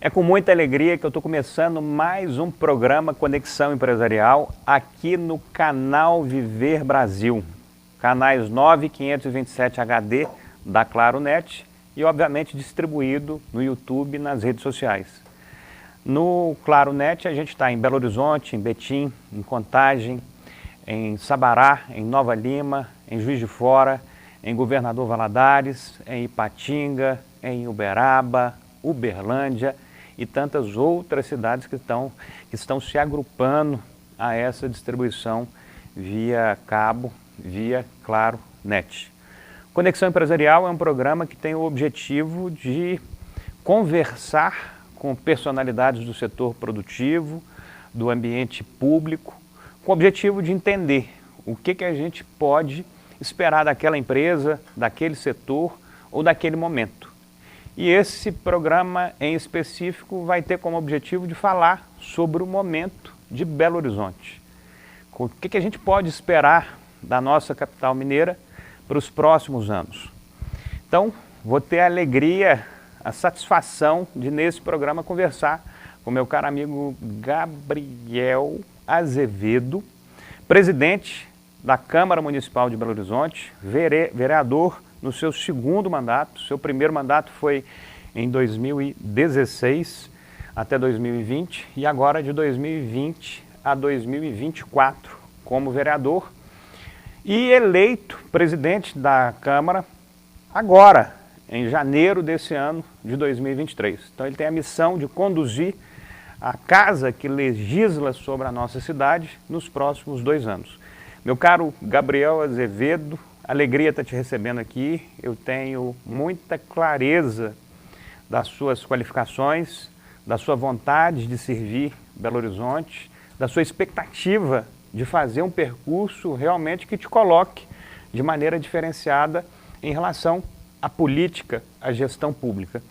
É com muita alegria que eu estou começando mais um programa Conexão Empresarial aqui no canal Viver Brasil. Canais 9527 HD da Claro Net e obviamente distribuído no YouTube e nas redes sociais. No Claro Net a gente está em Belo Horizonte, em Betim, em Contagem, em Sabará, em Nova Lima, em Juiz de Fora, em Governador Valadares, em Ipatinga, em Uberaba, Uberlândia e tantas outras cidades que estão se agrupando a essa distribuição via cabo, via Claro Net. Conexão Empresarial é um programa que tem o objetivo de conversar com personalidades do setor produtivo, do ambiente público, com o objetivo de entender o que a gente pode esperar daquela empresa, daquele setor ou daquele momento. E esse programa em específico vai ter como objetivo de falar sobre o momento de Belo Horizonte. O que a gente pode esperar da nossa capital mineira para os próximos anos. Então, vou ter a alegria, a satisfação de nesse programa conversar com meu caro amigo Gabriel Azevedo, presidente da Câmara Municipal de Belo Horizonte, vereador no seu segundo mandato. Seu primeiro mandato foi em 2016 até 2020 e agora de 2020 a 2024 como vereador e eleito presidente da Câmara agora, em janeiro desse ano de 2023. Então ele tem a missão de conduzir a casa que legisla sobre a nossa cidade nos próximos 2 anos. Meu caro Gabriel Azevedo, alegria estar te recebendo aqui. Eu tenho muita clareza das suas qualificações, da sua vontade de servir Belo Horizonte, da sua expectativa de fazer um percurso realmente que te coloque de maneira diferenciada em relação à política, à gestão pública.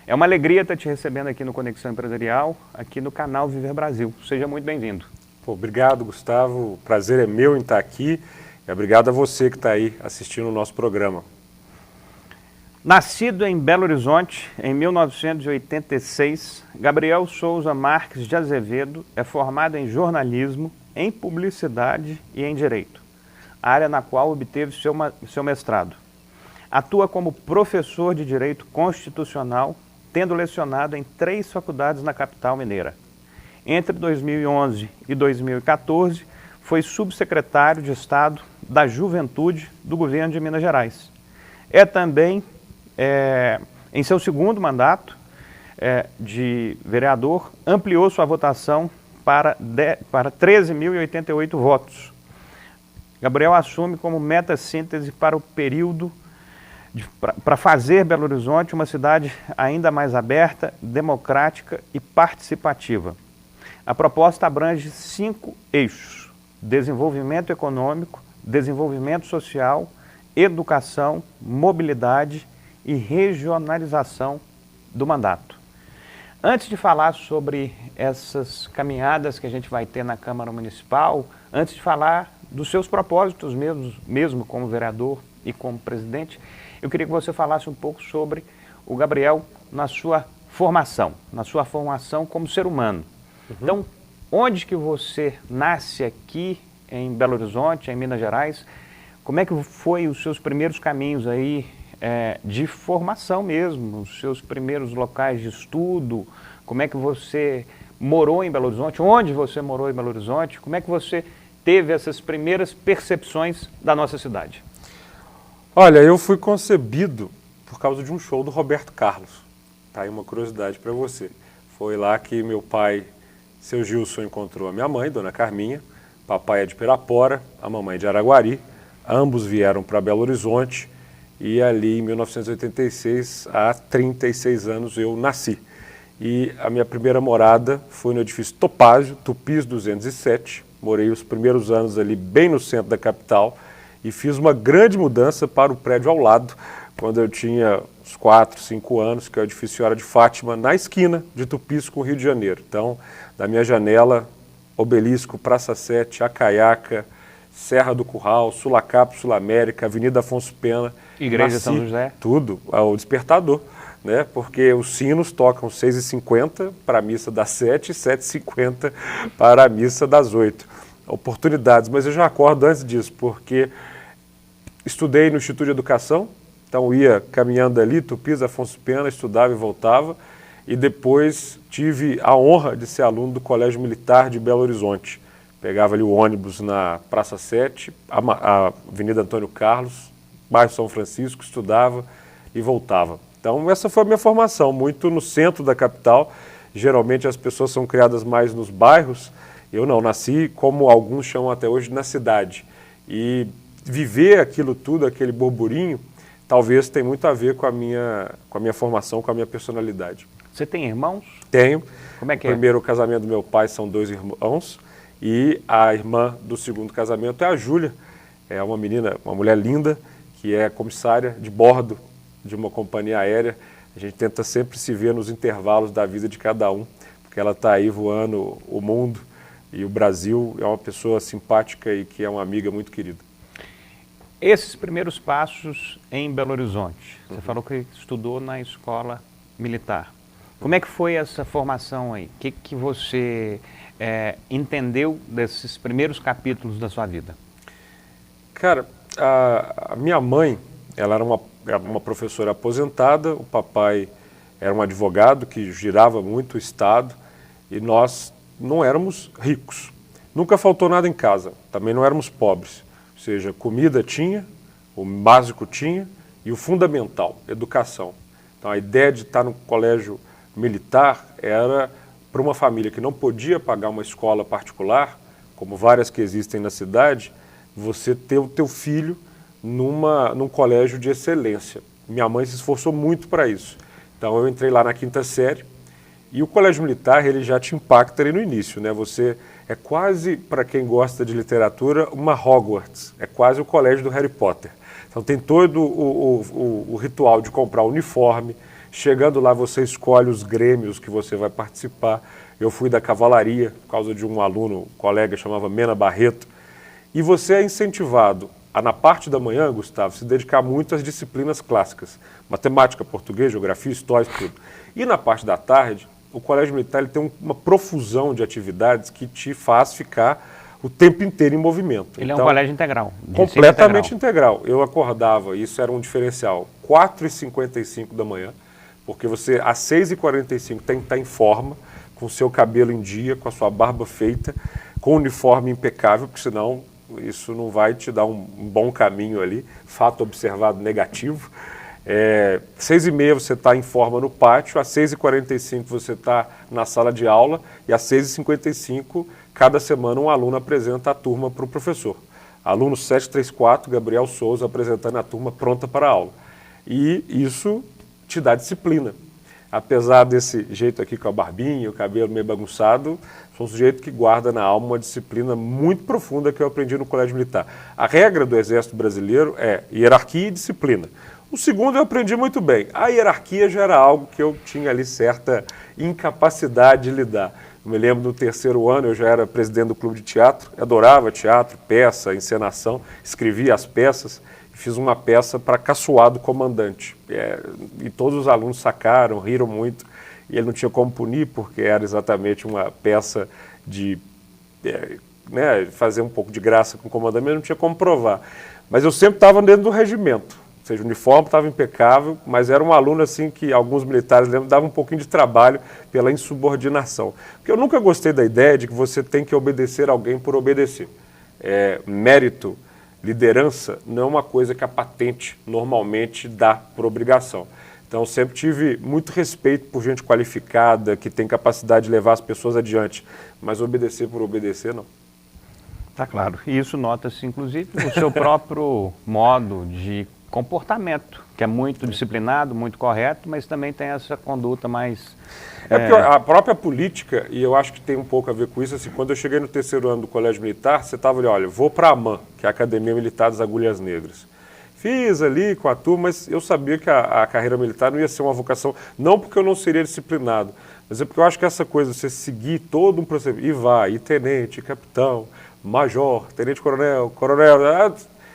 É uma alegria estar te recebendo aqui no Conexão Empresarial, aqui no canal Viver Brasil. Seja muito bem-vindo. Obrigado, Gustavo. O prazer é meu em estar aqui. E obrigado a você que está aí assistindo o nosso programa. Nascido em Belo Horizonte em 1986, Gabriel Souza Marques de Azevedo é formado em jornalismo, em publicidade e em direito, área na qual obteve seu mestrado. Atua como professor de direito constitucional, tendo lecionado em 3 faculdades na capital mineira. Entre 2011 e 2014, foi subsecretário de Estado da Juventude do governo de Minas Gerais. É também, em seu segundo mandato de vereador, ampliou sua votação para 13.088 votos. Gabriel assume como meta-síntese para o período para fazer Belo Horizonte uma cidade ainda mais aberta, democrática e participativa. A proposta abrange 5 eixos: desenvolvimento econômico, desenvolvimento social, educação, mobilidade e regionalização do mandato. Antes de falar sobre essas caminhadas que a gente vai ter na Câmara Municipal, antes de falar dos seus propósitos mesmo como vereador e como presidente, eu queria que você falasse um pouco sobre o Gabriel na sua formação como ser humano. Então, onde que você nasce aqui em Belo Horizonte, em Minas Gerais? Como é que foi os seus primeiros caminhos aí de formação mesmo, os seus primeiros locais de estudo? Como é que você morou em Belo Horizonte? Onde você morou em Belo Horizonte? Como é que você teve essas primeiras percepções da nossa cidade? Olha, eu fui concebido por causa de um show do Roberto Carlos. Tá aí uma curiosidade para você. Foi lá que meu pai, seu Gilson, encontrou a minha mãe, Dona Carminha. Papai é de Pirapora, a mamãe de Araguari. Ambos vieram para Belo Horizonte e ali em 1986, há 36 anos, eu nasci. E a minha primeira morada foi no edifício Topázio, Tupis 207. Morei os primeiros anos ali bem no centro da capital e fiz uma grande mudança para o prédio ao lado, quando eu tinha uns 4, 5 anos, que é o edifício Senhora de Fátima, na esquina de Tupis com o Rio de Janeiro. Então, da minha janela, Obelisco, Praça 7, Acaiaca, Serra do Curral, Sulacap, Sul América, Avenida Afonso Pena. Igreja São José. Tudo, o Despertador. né? Porque os sinos tocam 6h50 para a missa das 7 e 7h50 para a missa das 8. Oportunidades, mas eu já acordo antes disso, porque estudei no Instituto de Educação, então ia caminhando ali, Tupis, Afonso Pena, estudava e voltava, e depois tive a honra de ser aluno do Colégio Militar de Belo Horizonte. Pegava ali o ônibus na Praça 7, a Avenida Antônio Carlos, bairro São Francisco, estudava e voltava. Então essa foi a minha formação, muito no centro da capital. Geralmente as pessoas são criadas mais nos bairros, eu não, nasci como alguns chamam até hoje na cidade. E viver aquilo tudo, aquele burburinho, talvez tenha muito a ver com a minha formação, com a minha personalidade. Você tem irmãos? Tenho. Como é que é? O primeiro casamento do meu pai são 2 irmãos e a irmã do segundo casamento é a Júlia. É uma menina, uma mulher linda, que é comissária de bordo de uma companhia aérea. A gente tenta sempre se ver nos intervalos da vida de cada um, porque ela está aí voando o mundo e o Brasil. É uma pessoa simpática e que é uma amiga muito querida. Esses primeiros passos em Belo Horizonte, você falou que estudou na escola militar. Como é que foi essa formação aí? O que você entendeu desses primeiros capítulos da sua vida? Cara, a minha mãe, ela era uma professora aposentada, o papai era um advogado que girava muito o estado e nós não éramos ricos. Nunca faltou nada em casa, também não éramos pobres. Ou seja, comida tinha, o básico tinha e o fundamental, educação. Então a ideia de estar no colégio militar era para uma família que não podia pagar uma escola particular, como várias que existem na cidade, você ter o teu filho num colégio de excelência. Minha mãe se esforçou muito para isso. Então eu entrei lá na 5ª série e o colégio militar ele já te impacta ali no início, né? Você é quase, para quem gosta de literatura, uma Hogwarts, é quase o colégio do Harry Potter. Então tem todo o ritual de comprar uniforme, chegando lá você escolhe os grêmios que você vai participar. Eu fui da cavalaria, por causa de um aluno, um colega, chamava Mena Barreto, e você é incentivado a, na parte da manhã, Gustavo, se dedicar muito às disciplinas clássicas, matemática, português, geografia, história, tudo. E na parte da tarde, o colégio militar ele tem uma profusão de atividades que te faz ficar o tempo inteiro em movimento. Ele então, é um colégio integral. Completamente integral. Eu acordava, isso era um diferencial, 4h55 da manhã, porque você às 6h45 tem que estar em forma, com o seu cabelo em dia, com a sua barba feita, com o uniforme impecável, porque senão isso não vai te dar um bom caminho ali, fato observado negativo. 6h30 você está em forma no pátio, às 6h45 você está na sala de aula e às 6h55 cada semana um aluno apresenta a turma para o professor. Aluno 734, Gabriel Souza, apresentando a turma pronta para a aula. E isso te dá disciplina. Apesar desse jeito aqui com a barbinha, o cabelo meio bagunçado, sou um sujeito que guarda na alma uma disciplina muito profunda que eu aprendi no colégio militar. A regra do Exército Brasileiro é hierarquia e disciplina. O segundo eu aprendi muito bem. A hierarquia já era algo que eu tinha ali certa incapacidade de lidar. Eu me lembro no 3º ano, eu já era presidente do clube de teatro, adorava teatro, peça, encenação, escrevia as peças. Fiz uma peça para Caçoar do Comandante. E todos os alunos sacaram, riram muito. E ele não tinha como punir, porque era exatamente uma peça de fazer um pouco de graça com o comandante, mas não tinha como provar. Mas eu sempre estava dentro do regimento. Ou seja, o uniforme estava impecável, mas era um aluno assim que alguns militares lembram, dava um pouquinho de trabalho pela insubordinação. Porque eu nunca gostei da ideia de que você tem que obedecer alguém por obedecer. Mérito, liderança não é uma coisa que a patente normalmente dá por obrigação. Então, sempre tive muito respeito por gente qualificada, que tem capacidade de levar as pessoas adiante, mas obedecer por obedecer, não. Tá claro. E isso nota-se, inclusive, no seu próprio modo de comportamento, que é muito disciplinado, muito correto, mas também tem essa conduta mais... Porque a própria política, e eu acho que tem um pouco a ver com isso, assim, quando eu cheguei no 3º ano do Colégio Militar, você estava ali, olha, vou para a AMAN, que é a Academia Militar das Agulhas Negras. Fiz ali com a turma, mas eu sabia que a carreira militar não ia ser uma vocação, não porque eu não seria disciplinado, mas é porque eu acho que essa coisa, você seguir todo um procedimento, e vai, e tenente, e capitão, major, tenente-coronel, coronel,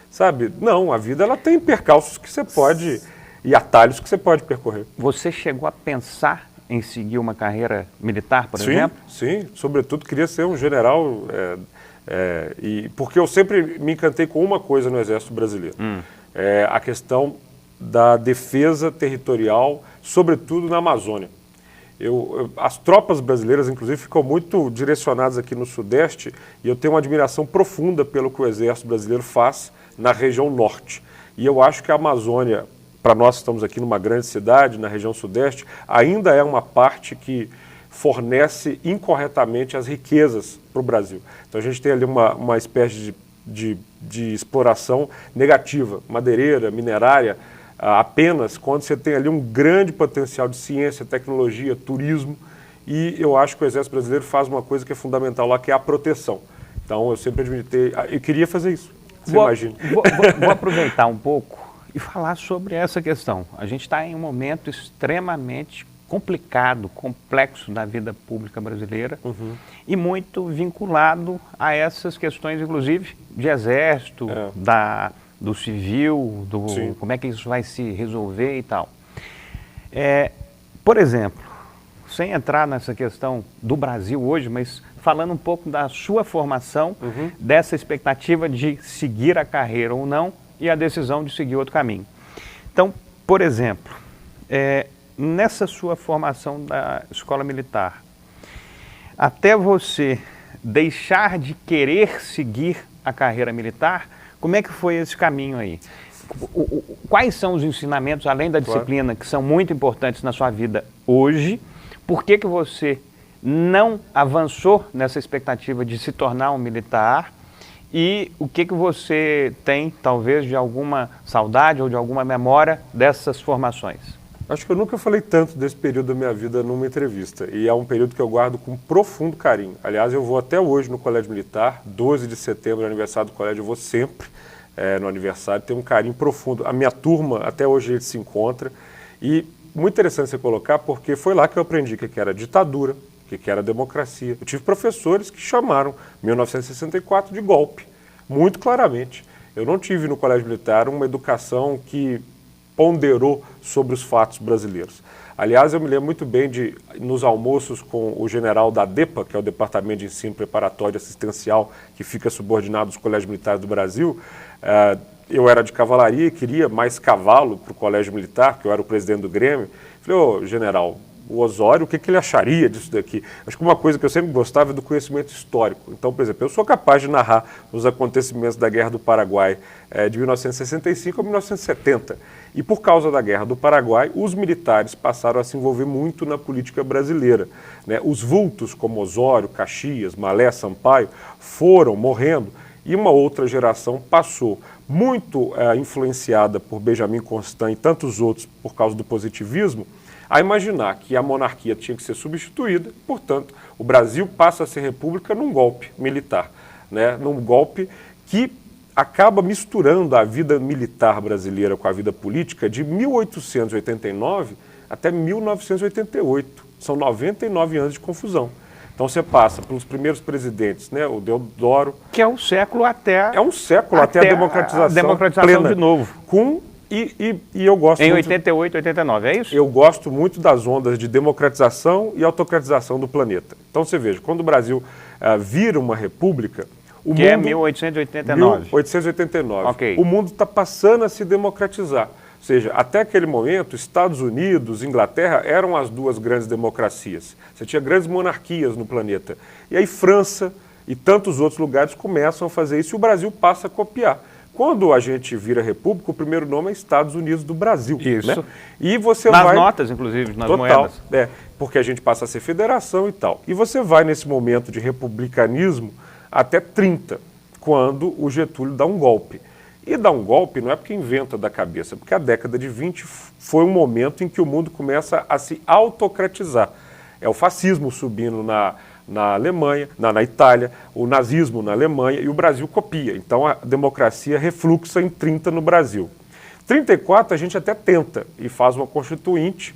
sabe? Não, a vida ela tem percalços que você pode e atalhos que você pode percorrer. Você chegou a pensar em seguir uma carreira militar, por exemplo? Sim, sobretudo queria ser um general, porque eu sempre me encantei com uma coisa no Exército Brasileiro, a questão da defesa territorial, sobretudo na Amazônia. As tropas brasileiras, inclusive, ficam muito direcionadas aqui no Sudeste e eu tenho uma admiração profunda pelo que o Exército Brasileiro faz na região Norte. E eu acho que a Amazônia, para nós que estamos aqui numa grande cidade, na região Sudeste, ainda é uma parte que fornece incorretamente as riquezas para o Brasil. Então a gente tem ali uma espécie de exploração negativa, madeireira, minerária, apenas quando você tem ali um grande potencial de ciência, tecnologia, turismo, e eu acho que o Exército Brasileiro faz uma coisa que é fundamental lá, que é a proteção. Então eu sempre admitei, eu queria fazer isso, você imagina. Vou aproveitar um pouco e falar sobre essa questão. A gente está em um momento extremamente complicado, complexo da vida pública brasileira e muito vinculado a essas questões, inclusive, de exército, do civil, como é que isso vai se resolver e tal. Por exemplo, sem entrar nessa questão do Brasil hoje, mas falando um pouco da sua formação, dessa expectativa de seguir a carreira ou não e a decisão de seguir outro caminho. Então, por exemplo, nessa sua formação da escola militar, até você deixar de querer seguir a carreira militar, como é que foi esse caminho aí? Quais são os ensinamentos, além da disciplina, que são muito importantes na sua vida hoje? Por que você não avançou nessa expectativa de se tornar um militar? E o que você tem, talvez, de alguma saudade ou de alguma memória dessas formações? Acho que eu nunca falei tanto desse período da minha vida numa entrevista. E é um período que eu guardo com profundo carinho. Aliás, eu vou até hoje no Colégio Militar, 12 de setembro, aniversário do colégio, eu vou sempre no aniversário, tenho um carinho profundo. A minha turma, até hoje, a gente se encontra. E muito interessante você colocar, porque foi lá que eu aprendi o que era ditadura, o que era democracia. Eu tive professores que chamaram 1964 de golpe, muito claramente. Eu não tive no Colégio Militar uma educação que ponderou sobre os fatos brasileiros. Aliás, eu me lembro muito bem de, nos almoços com o general da DEPA, que é o Departamento de Ensino Preparatório e Assistencial, que fica subordinado aos colégios militares do Brasil, eu era de cavalaria e queria mais cavalo para o colégio militar, porque eu era o presidente do Grêmio. Falei, ô general, o Osório, o que ele acharia disso daqui? Acho que uma coisa que eu sempre gostava é do conhecimento histórico. Então, por exemplo, eu sou capaz de narrar os acontecimentos da Guerra do Paraguai de 1965 a 1970. E por causa da Guerra do Paraguai, os militares passaram a se envolver muito na política brasileira, né? Os vultos como Osório, Caxias, Malé, Sampaio foram morrendo e uma outra geração passou, muito influenciada por Benjamin Constant e tantos outros por causa do positivismo, a imaginar que a monarquia tinha que ser substituída, portanto, o Brasil passa a ser república num golpe militar, né? Num golpe que acaba misturando a vida militar brasileira com a vida política de 1889 até 1988. São 99 anos de confusão. Então você passa pelos primeiros presidentes, né? O Deodoro... Que é um século até... É um século até a democratização plena, de novo. E eu gosto em muito, 88, 89, é isso? Eu gosto muito das ondas de democratização e autocratização do planeta. Então você veja, quando o Brasil vira uma república, o que mundo, é 1889. 1889. Okay. O mundo está passando a se democratizar. Ou seja, até aquele momento, Estados Unidos, Inglaterra eram as duas grandes democracias. Você tinha grandes monarquias no planeta. E aí França e tantos outros lugares começam a fazer isso e o Brasil passa a copiar. Quando a gente vira república, o primeiro nome é Estados Unidos do Brasil. Isso. Né? E você nas vai... notas, inclusive, nas Total, moedas. Porque a gente passa a ser federação e tal. E você vai nesse momento de republicanismo até 30, quando o Getúlio dá um golpe. E dá um golpe não é porque inventa da cabeça, porque a década de 20 foi um momento em que o mundo começa a se autocratizar. É o fascismo subindo na Alemanha, na Itália, o nazismo na Alemanha e o Brasil copia. Então a democracia refluxa em 30 no Brasil. 34 a gente até tenta e faz uma constituinte,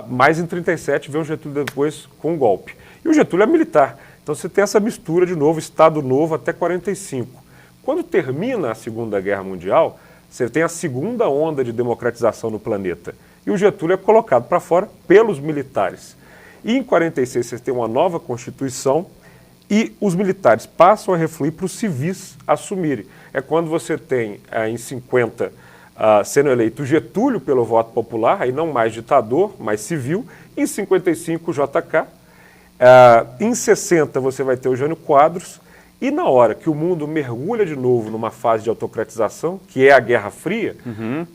mas em 37 vem o Getúlio depois com um golpe. E o Getúlio é militar. Então você tem essa mistura de novo, Estado Novo até 45. Quando termina a Segunda Guerra Mundial, Você tem a segunda onda de democratização no planeta. E o Getúlio é colocado para fora pelos militares. E em 46 você tem uma nova Constituição e os militares passam a refluir para os civis assumirem. É quando você tem, em 50, sendo eleito Getúlio pelo voto popular, aí não mais ditador, mais civil. Em 55, o JK. Em 60, você vai ter o Jânio Quadros. E na hora que o mundo mergulha de novo numa fase de autocratização, que é a Guerra Fria,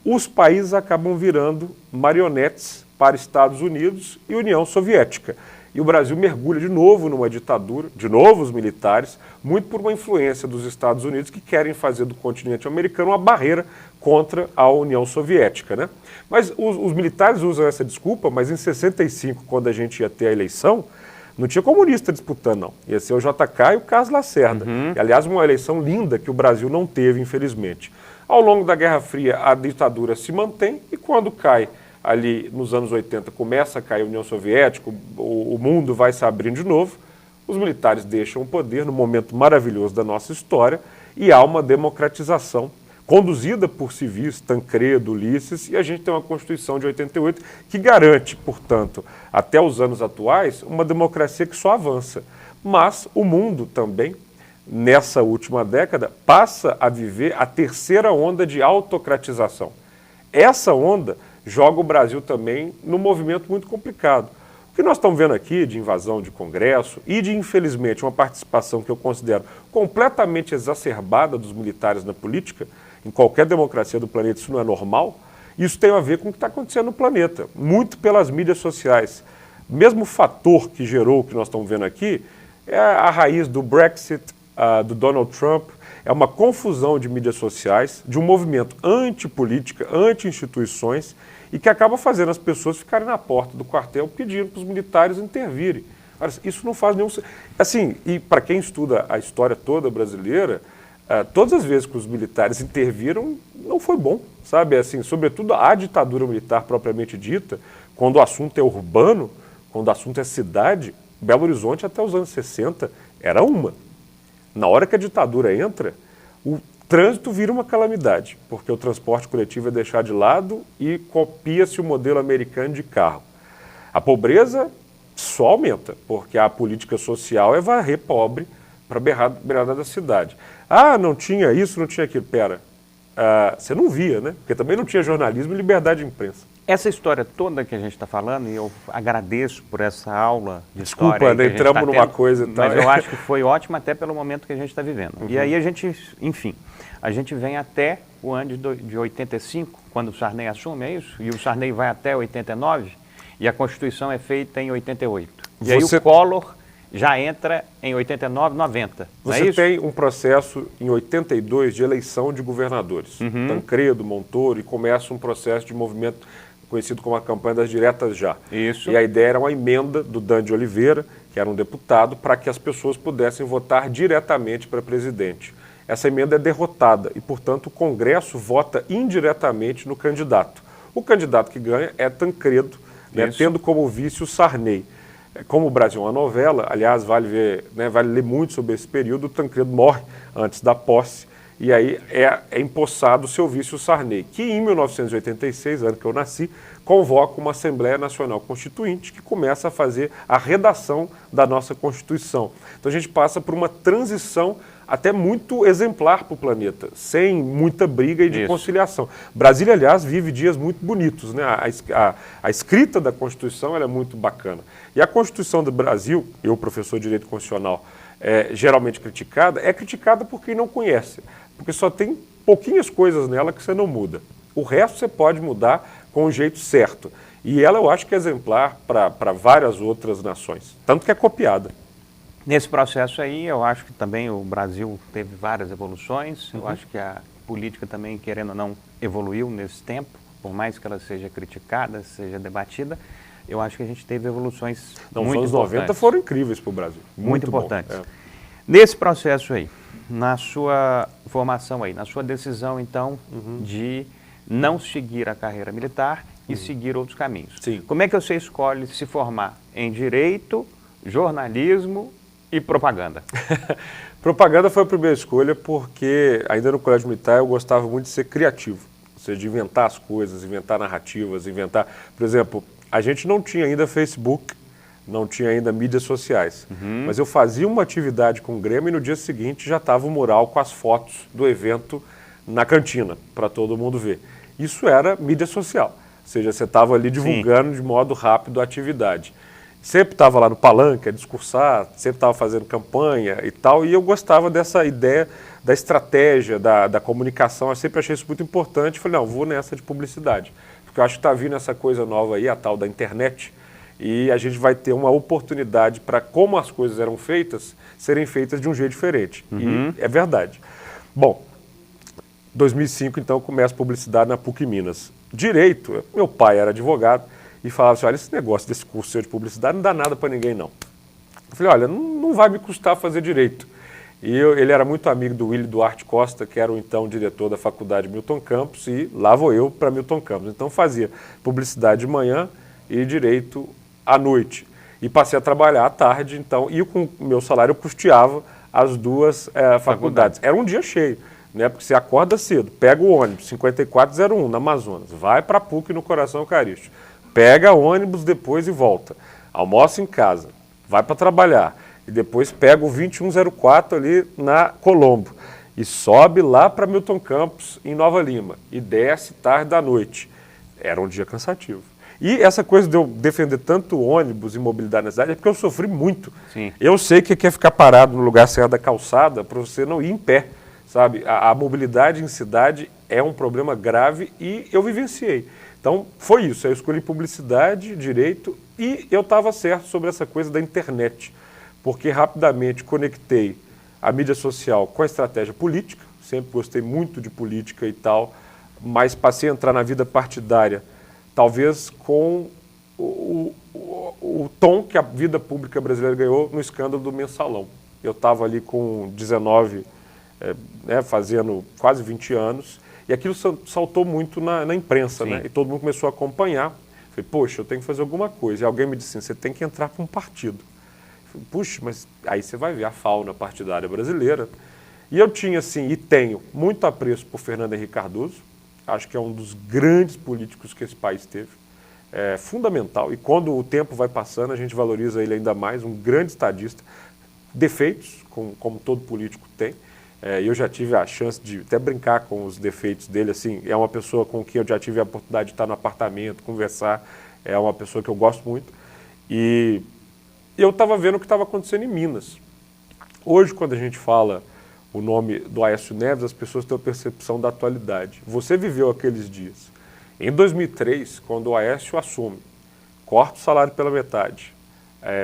os países acabam virando marionetes para Estados Unidos e União Soviética. E o Brasil mergulha de novo numa ditadura, de novo os militares, muito por uma influência dos Estados Unidos que querem fazer do continente americano uma barreira contra a União Soviética, né? Mas os militares usam essa desculpa, mas em 65, quando a gente ia ter a eleição, não tinha comunista disputando, não. Ia ser o JK e o Carlos Lacerda. E, aliás, uma eleição linda que o Brasil não teve, infelizmente. Ao longo da Guerra Fria, a ditadura se mantém e quando cai ali nos anos 80, começa a cair a União Soviética, o mundo vai se abrindo de novo, os militares deixam o poder no momento maravilhoso da nossa história e há uma democratização conduzida por civis, Tancredo, Ulisses, e a gente tem uma Constituição de 88 que garante, portanto, até os anos atuais, uma democracia que só avança. Mas o mundo também, nessa última década, passa a viver a terceira onda de autocratização. Essa onda joga o Brasil também num movimento muito complicado. O que nós estamos vendo aqui de invasão de Congresso e de, infelizmente, uma participação que eu considero completamente exacerbada dos militares na política, em qualquer democracia do planeta isso não é normal, isso tem a ver com o que está acontecendo no planeta, muito pelas mídias sociais. Mesmo fator que gerou o que nós estamos vendo aqui é a raiz do Brexit, do Donald Trump, é uma confusão de mídias sociais, de um movimento antipolítica, anti-instituições, e que acaba fazendo as pessoas ficarem na porta do quartel pedindo para os militares intervirem. Isso não faz nenhum... Assim, e para quem estuda a história toda brasileira, todas as vezes que os militares interviram, não foi bom, sabe? Assim, sobretudo a ditadura militar propriamente dita, quando o assunto é urbano, quando o assunto é cidade, Belo Horizonte até os anos 60 era uma. Na hora que a ditadura entra, o trânsito vira uma calamidade, porque o transporte coletivo é deixado de lado e copia-se o modelo americano de carro. A pobreza só aumenta, porque a política social é varrer pobre para a beirada da cidade. Ah, não tinha isso, não tinha aquilo. Pera, você não via, né? Porque também não tinha jornalismo e liberdade de imprensa. Essa história toda que a gente está falando, e eu agradeço por essa aula de Desculpa, história. Desculpa, entramos numa coisa e tal. Mas eu acho que foi ótimo até pelo momento que a gente está vivendo. E aí a gente, enfim, a gente vem até o ano de 85, quando o Sarney assume, é isso? E o Sarney vai até 89, e a Constituição é feita em 88. E aí o Collor já entra em 89, 90. Você tem um processo em 82 de eleição de governadores. Tancredo, Montoro, e começa um processo de movimento conhecido como a campanha das diretas já. Isso. E a ideia era uma emenda do Dan de Oliveira, que era um deputado, para que as pessoas pudessem votar diretamente para presidente. Essa emenda é derrotada e, portanto, o Congresso vota indiretamente no candidato. O candidato que ganha é Tancredo, né, tendo como vice o Sarney. Como o Brasil é uma novela, aliás, vale ler muito sobre esse período, o Tancredo morre antes da posse, e aí é empossado o seu vice, o Sarney, que em 1986, ano que eu nasci, convoca uma Assembleia Nacional Constituinte que começa a fazer a redação da nossa Constituição. Então a gente passa por uma transição até muito exemplar para o planeta, sem muita briga e de conciliação. Brasília, aliás, vive dias muito bonitos, né? A escrita da Constituição ela é muito bacana. E a Constituição do Brasil, eu, professor de Direito Constitucional, geralmente criticada, é criticada por quem não conhece, porque só tem pouquinhas coisas nela que você não muda. O resto você pode mudar com o jeito certo. E ela eu acho que é exemplar para várias outras nações, tanto que é copiada. Nesse processo aí, eu acho que também o Brasil teve várias evoluções. Eu acho que a política também, querendo ou não, evoluiu nesse tempo, por mais que ela seja criticada, seja debatida. Eu acho que a gente teve evoluções muito importantes. Os anos 90 foram incríveis para o Brasil. Muito importantes. Nesse processo aí, na sua formação aí, na sua decisão, então, de não seguir a carreira militar e seguir outros caminhos. Sim. Como é que você escolhe se formar em Direito, jornalismo e propaganda? Propaganda foi a primeira escolha porque, ainda no colégio militar, eu gostava muito de ser criativo. Ou seja, de inventar as coisas, inventar narrativas, inventar... Por exemplo, a gente não tinha ainda Facebook, não tinha ainda mídias sociais. Mas eu fazia uma atividade com o Grêmio e no dia seguinte já estava o mural com as fotos do evento na cantina, para todo mundo ver. Isso era mídia social. Ou seja, você estava ali divulgando de modo rápido a atividade. Sempre estava lá no palanque a discursar, sempre estava fazendo campanha e tal, e eu gostava dessa ideia da estratégia, da comunicação, eu sempre achei isso muito importante. Falei, não, vou nessa de publicidade, porque eu acho que está vindo essa coisa nova aí, a tal da internet, e a gente vai ter uma oportunidade para, como as coisas eram feitas, serem feitas de um jeito diferente. E é verdade. Bom, 2005, então, começa a publicidade na PUC Minas. Direito, meu pai era advogado, e falava assim, olha, esse negócio desse curso de publicidade não dá nada para ninguém, não. Eu falei, olha, não vai me custar fazer direito. E ele era muito amigo do Willy Duarte Costa, que era o então diretor da faculdade Milton Campos, e lá vou eu para Milton Campos. Então fazia publicidade de manhã e direito à noite. E passei a trabalhar à tarde, então, e com o meu salário eu custeava as duas faculdades. Era um dia cheio, né? Porque você acorda cedo, pega o ônibus 5401 na Amazonas, vai para a PUC no Coração Eucarístico. Pega ônibus depois e volta. Almoça em casa, vai para trabalhar. E depois pega o 2104 ali na Colombo. E sobe lá para Milton Campos, em Nova Lima. E desce tarde da noite. Era um dia cansativo. E essa coisa de eu defender tanto ônibus e mobilidade na cidade é porque eu sofri muito. Sim. Eu sei que é ficar parado no lugar certo da calçada para você não ir em pé. Sabe? A mobilidade em cidade é um problema grave e eu vivenciei. Então, foi isso. Eu escolhi publicidade, direito, e eu estava certo sobre essa coisa da internet, porque rapidamente conectei a mídia social com a estratégia política, sempre gostei muito de política e tal, mas passei a entrar na vida partidária, talvez com o tom que a vida pública brasileira ganhou no escândalo do Mensalão. Eu estava ali com 19, fazendo quase 20 anos, e aquilo saltou muito na imprensa, né? E todo mundo começou a acompanhar. Falei, poxa, eu tenho que fazer alguma coisa. E alguém me disse assim, você tem que entrar para um partido. Falei, puxa, mas aí você vai ver a fauna partidária brasileira. E eu tinha, assim, e tenho muito apreço por Fernando Henrique Cardoso. Acho que é um dos grandes políticos que esse país teve. É fundamental. E quando o tempo vai passando, a gente valoriza ele ainda mais. Um grande estadista. Defeitos, como todo político tem. Eu já tive a chance de até brincar com os defeitos dele, assim, é uma pessoa com quem eu já tive a oportunidade de estar no apartamento, conversar, é uma pessoa que eu gosto muito. E eu estava vendo o que estava acontecendo em Minas. Hoje, quando a gente fala o nome do Aécio Neves, as pessoas têm a percepção da atualidade. Você viveu aqueles dias. Em 2003, quando o Aécio assume, corta o salário pela metade,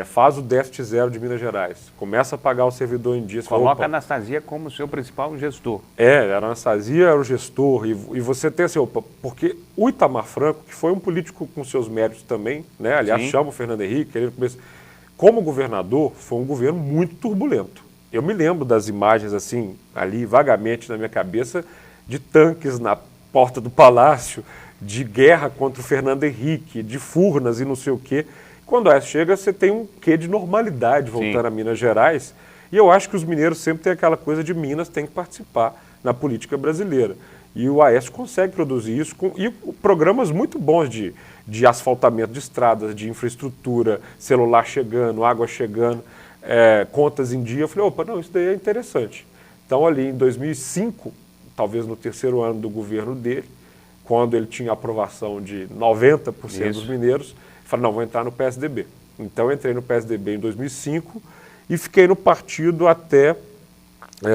faz o déficit zero de Minas Gerais, começa a pagar o servidor em dias. Coloca a Anastasia como seu principal gestor. A Anastasia era o gestor, e você tem assim, porque o Itamar Franco, que foi um político com seus méritos também, né? Aliás, chama o Fernando Henrique, ele como governador, foi um governo muito turbulento. Eu me lembro das imagens, assim, ali vagamente na minha cabeça, de tanques na porta do palácio, de guerra contra o Fernando Henrique, de Furnas e não sei o quê. Quando o Aécio chega, você tem um quê de normalidade voltando a Minas Gerais. E eu acho que os mineiros sempre têm aquela coisa de Minas tem que participar na política brasileira. E o Aécio consegue produzir isso e programas muito bons de asfaltamento de estradas, de infraestrutura, celular chegando, água chegando, contas em dia. Eu falei, opa, não, isso daí é interessante. Então, ali em 2005, talvez no terceiro ano do governo dele, quando ele tinha aprovação de 90% dos mineiros, falei, não, vou entrar no PSDB. Então, eu entrei no PSDB em 2005 e fiquei no partido até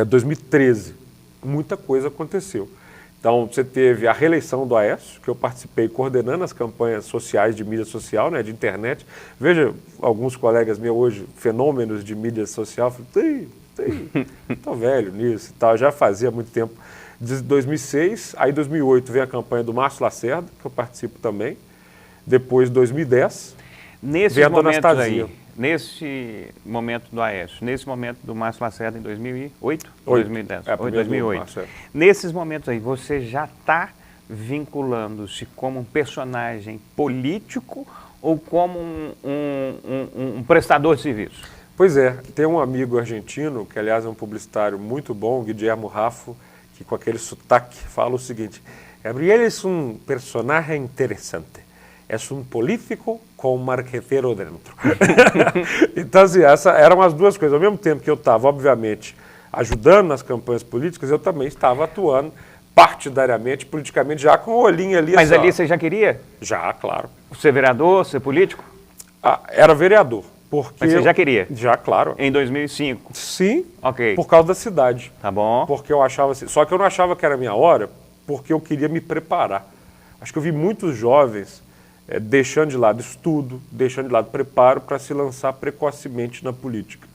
2013. Muita coisa aconteceu. Então, você teve a reeleição do Aécio, que eu participei coordenando as campanhas sociais de mídia social, né, de internet. Veja, alguns colegas meus hoje, fenômenos de mídia social, estou velho nisso e tal, já fazia muito tempo. De 2006, aí 2008 vem a campanha do Márcio Lacerda, que eu participo também. Depois, 2010, nesses momentos aí, nesse momento do Aécio, nesse momento do Márcio Lacerda em 2008 ou 2010? 2008. Nesses momentos aí, você já está vinculando-se como um personagem político ou como um prestador de serviço? Pois é, tem um amigo argentino, que aliás é um publicitário muito bom, Guillermo Raffo, que com aquele sotaque fala o seguinte: Gabriel é um personagem interessante, é um político com um marqueteiro dentro. Então, assim, essas eram as duas coisas. Ao mesmo tempo que eu estava, obviamente, ajudando nas campanhas políticas, eu também estava atuando partidariamente, politicamente, já com o olhinho ali. Mas ali você já queria? Já, claro. Ser vereador, ser político? Era vereador. Porque Mas você já queria? Já, claro. Em 2005? Sim, Ok. por causa da cidade. Tá bom. Porque eu achava assim, só que eu não achava que era a minha hora, porque eu queria me preparar. Acho que eu vi muitos jovens deixando de lado estudo, deixando de lado preparo para se lançar precocemente na política.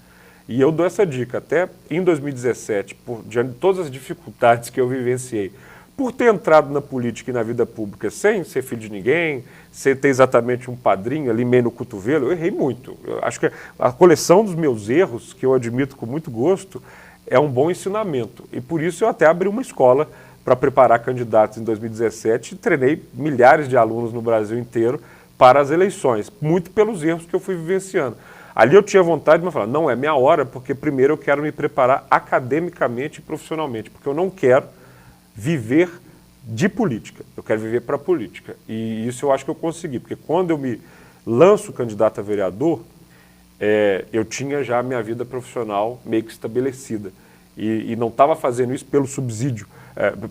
E eu dou essa dica, até em 2017, diante de todas as dificuldades que eu vivenciei, por ter entrado na política e na vida pública sem ser filho de ninguém, sem ter exatamente um padrinho ali meio no cotovelo, eu errei muito. Eu acho que a coleção dos meus erros, que eu admito com muito gosto, é um bom ensinamento. E por isso eu até abri uma escola para preparar candidatos em 2017 e treinei milhares de alunos no Brasil inteiro para as eleições, muito pelos erros que eu fui vivenciando. Ali eu tinha vontade de falar, não é minha hora, porque primeiro eu quero me preparar academicamente e profissionalmente, porque eu não quero viver de política, eu quero viver para a política. E isso eu acho que eu consegui, porque quando eu me lanço candidato a vereador, eu tinha já a minha vida profissional meio que estabelecida. E não estava fazendo isso pelo subsídio,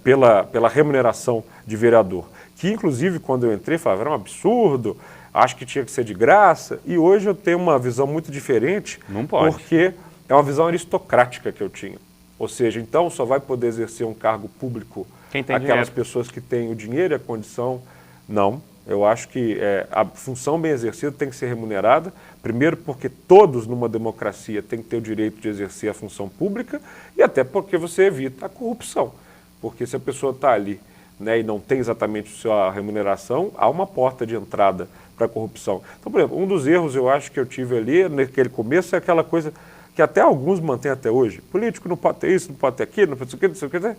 pela remuneração de vereador. Que, inclusive, quando eu entrei, falava, era um absurdo, acho que tinha que ser de graça. E hoje eu tenho uma visão muito diferente. Não pode. Porque é uma visão aristocrática que eu tinha. Ou seja, então só vai poder exercer um cargo público quem tem aquelas dinheiro. Pessoas que têm o dinheiro e a condição. Não. Eu acho que a função bem exercida tem que ser remunerada, primeiro porque todos numa democracia têm que ter o direito de exercer a função pública e até porque você evita a corrupção. Porque se a pessoa está ali, né, e não tem exatamente a sua remuneração, há uma porta de entrada para a corrupção. Então, por exemplo, um dos erros eu acho que eu tive ali naquele começo é aquela coisa que até alguns mantêm até hoje. Político não pode ter isso, não pode ter aquilo, não pode ter o que, não sei o que.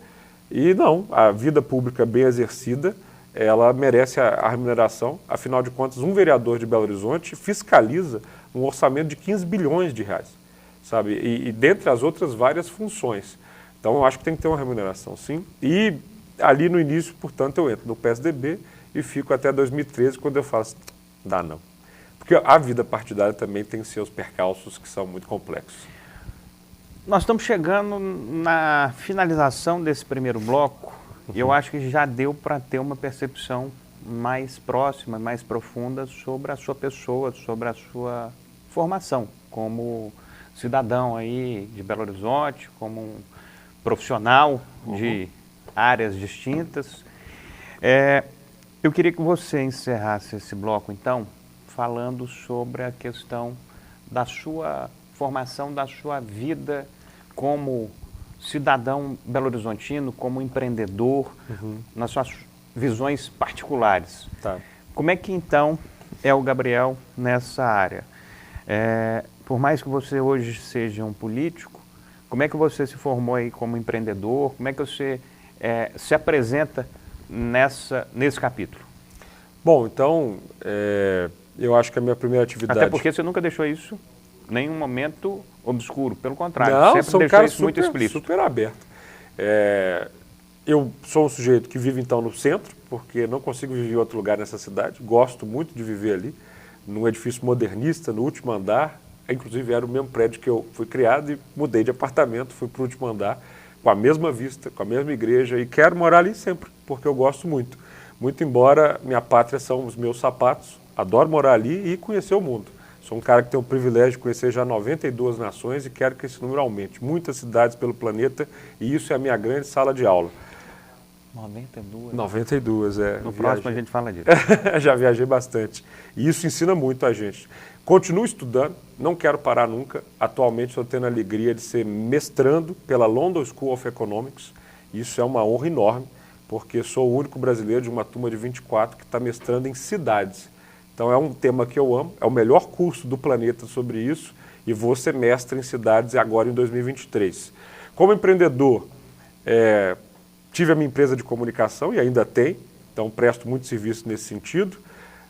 E não, a vida pública bem exercida, ela merece a remuneração. Afinal de contas, um vereador de Belo Horizonte fiscaliza um orçamento de 15 bilhões de reais, sabe? E dentre as outras várias funções. Então, eu acho que tem que ter uma remuneração, sim. E ali no início, portanto, eu entro no PSDB e fico até 2013, quando eu falo assim, dá não. Porque a vida partidária também tem seus percalços que são muito complexos. Nós estamos chegando na finalização desse primeiro bloco e eu acho que já deu para ter uma percepção mais próxima, mais profunda sobre a sua pessoa, sobre a sua formação como cidadão aí de Belo Horizonte, como um profissional de áreas distintas. Eu queria que você encerrasse esse bloco, então, falando sobre a questão da sua formação, da sua vida como cidadão belo-horizontino, como empreendedor, nas suas visões particulares. Tá. Como é que, então, é o Gabriel nessa área? Por mais que você hoje seja um político, como é que você se formou aí como empreendedor? Como é que você se apresenta nesse capítulo? Bom, então, eu acho que a minha primeira atividade... Até porque você nunca deixou isso em nenhum momento obscuro, pelo contrário, Não, sempre sou um deixou cara isso muito explícito. super aberto. Eu sou um sujeito que vive, então, no centro, porque não consigo viver em outro lugar nessa cidade. Gosto muito de viver ali, num edifício modernista, no último andar. Inclusive, era o mesmo prédio que eu fui criado e mudei de apartamento, fui para o último andar, com a mesma vista, com a mesma igreja, e quero morar ali sempre, porque eu gosto muito. Muito embora minha pátria são os meus sapatos, adoro morar ali e conhecer o mundo. Sou um cara que tem o privilégio de conhecer já 92 nações e quero que esse número aumente. Muitas cidades pelo planeta e isso é a minha grande sala de aula. 92? 92, No próximo a gente fala disso. Já viajei bastante. E isso ensina muito a gente. Continuo estudando, não quero parar nunca. Atualmente estou tendo a alegria de ser mestrando pela London School of Economics. Isso é uma honra enorme, porque sou o único brasileiro de uma turma de 24 que está mestrando em cidades. Então é um tema que eu amo, é o melhor curso do planeta sobre isso e vou ser mestre em cidades agora em 2023. Como empreendedor, tive a minha empresa de comunicação e ainda tenho, então presto muito serviço nesse sentido.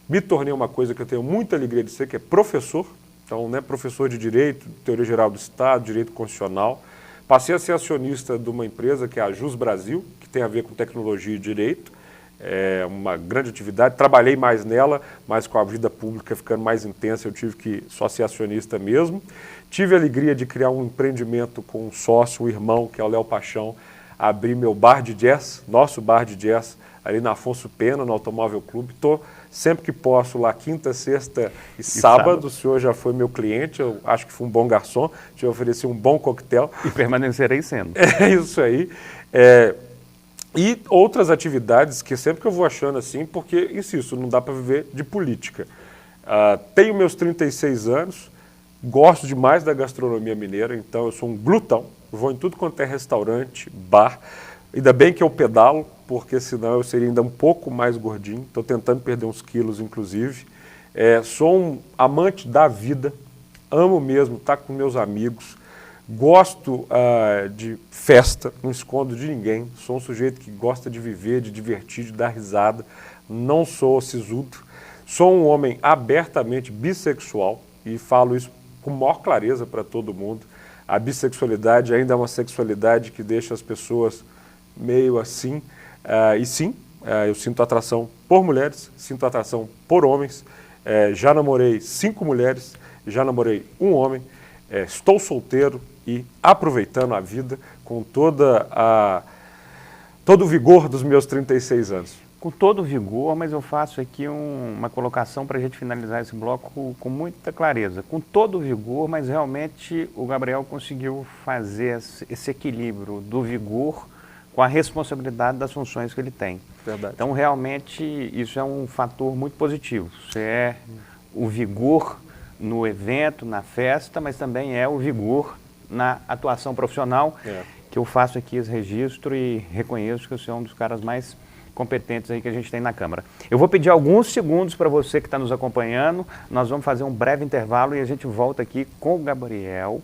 Me tornei uma coisa que eu tenho muita alegria de ser, que é professor. Então, né, professor de Direito, Teoria Geral do Estado, Direito Constitucional. Passei a ser acionista de uma empresa que é a Jus Brasil, que tem a ver com tecnologia e direito. É uma grande atividade. Trabalhei mais nela, mas com a vida pública ficando mais intensa, eu tive que só ser acionista mesmo. Tive a alegria de criar um empreendimento com um sócio, um irmão, que é o Léo Paixão, abri meu bar de jazz, nosso bar de jazz, ali na Afonso Pena, no Automóvel Clube. Estou sempre que posso lá, quinta, sexta e sábado. O senhor já foi meu cliente, eu acho que fui um bom garçom, te ofereci um bom coquetel. E permanecerei sendo. É isso aí. E outras atividades que sempre que eu vou achando assim, porque, insisto, não dá para viver de política. Tenho meus 36 anos, gosto demais da gastronomia mineira, então eu sou um glutão, vou em tudo quanto é restaurante, bar. Ainda bem que eu pedalo, porque senão eu seria ainda um pouco mais gordinho. Estou tentando perder uns quilos, inclusive. Sou um amante da vida, amo mesmo estar com meus amigos. Gosto de festa, não escondo de ninguém. Sou um sujeito que gosta de viver, de divertir, de dar risada. Não sou sisudo. Sou um homem abertamente bissexual e falo isso com maior clareza para todo mundo. A bissexualidade ainda é uma sexualidade que deixa as pessoas meio assim, e sim, eu sinto atração por mulheres, sinto atração por homens, já namorei 5 mulheres, já namorei um homem, estou solteiro e aproveitando a vida com todo o vigor dos meus 36 anos. Com todo o vigor, mas eu faço aqui uma colocação para a gente finalizar esse bloco com muita clareza. Com todo o vigor, mas realmente o Gabriel conseguiu fazer esse equilíbrio do vigor com a responsabilidade das funções que ele tem. Verdade. Então, realmente, isso é um fator muito positivo. Isso é o vigor no evento, na festa, mas também é o vigor na atuação profissional, que eu faço aqui esse registro e reconheço que você é um dos caras mais competentes aí que a gente tem na Câmara. Eu vou pedir alguns segundos para você que está nos acompanhando, nós vamos fazer um breve intervalo e a gente volta aqui com o Gabriel,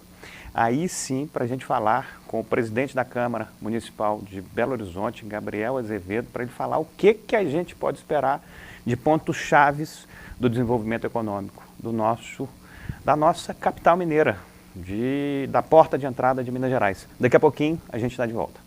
aí sim, para a gente falar com o presidente da Câmara Municipal de Belo Horizonte, Gabriel Azevedo, para ele falar o que a gente pode esperar de pontos chaves do desenvolvimento econômico da nossa capital mineira, da porta de entrada de Minas Gerais. Daqui a pouquinho a gente está de volta.